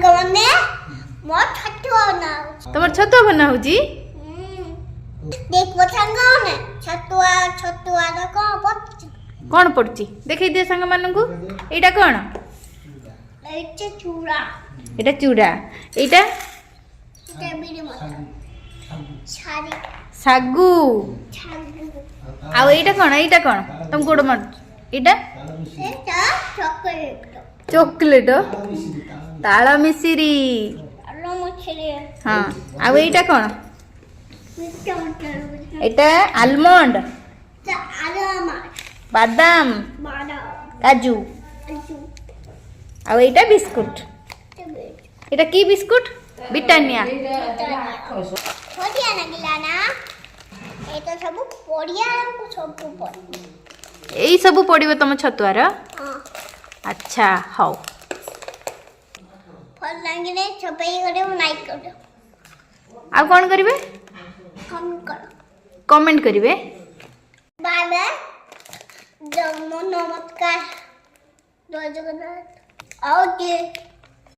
ସାଙ୍ଗମାନେ ମୋ ଛତୁଆ ବନାଉ। ତମର ଛତୁଆ ବନା ହଉଛି? ଦେଖ ସାଙ୍ଗମାନେ ଛତୁଆ ଛତୁଆର କ'ଣ ପଡୁଛି? କ'ଣ ପଡୁଛି ଦେଖେଇ ଦିଅ ସାଙ୍ଗମାନଙ୍କୁ। ଏଇଟା କ'ଣ? ଏଇଟା ଚୁଡ଼ା। ଏଇଟା ଚୁଡ଼ା। ଏଇଟା ଶାଗୁ। ଆଉ ଏଇଟା କ'ଣ? ଏଇଟା କ'ଣ ତମ ଗୋଡ଼ ମାରୁଛି? ଏଇଟା ଚକୋଲେଟ ତାଳ ମିଶିରି। ହଁ ଆଉ ଏଇଟା କ'ଣ? ଏଇଟା ଆଲମଣ୍ଡ ବାଦାମ କାଜୁ। ଆଉ ଏଇଟା ବିସ୍କୁଟ। ଏଇଟା କି ବିସ୍କୁଟ? ବ୍ରିଟାନିଆ। ବଢିଆ ଲାଗିଲା ନା? ଏଇଟା ସବୁ ବଢିଆ ସବୁ ପଡିବ। ଏଇ ସବୁ ପଡିବ ତମ ଛତୁଆର? ଆଚ୍ଛା ହଉ। ଭଲ ଲାଗିଲେ ସବାଇ ଗୋଟେ ଲାଇକ୍ କର। ଆଉ କ'ଣ କରିବେ? କମେଣ୍ଟ କରିବେ। Bye bye. ନମସ୍କାର। ଜୟ ଜଗନ୍ନାଥ। ଆଉ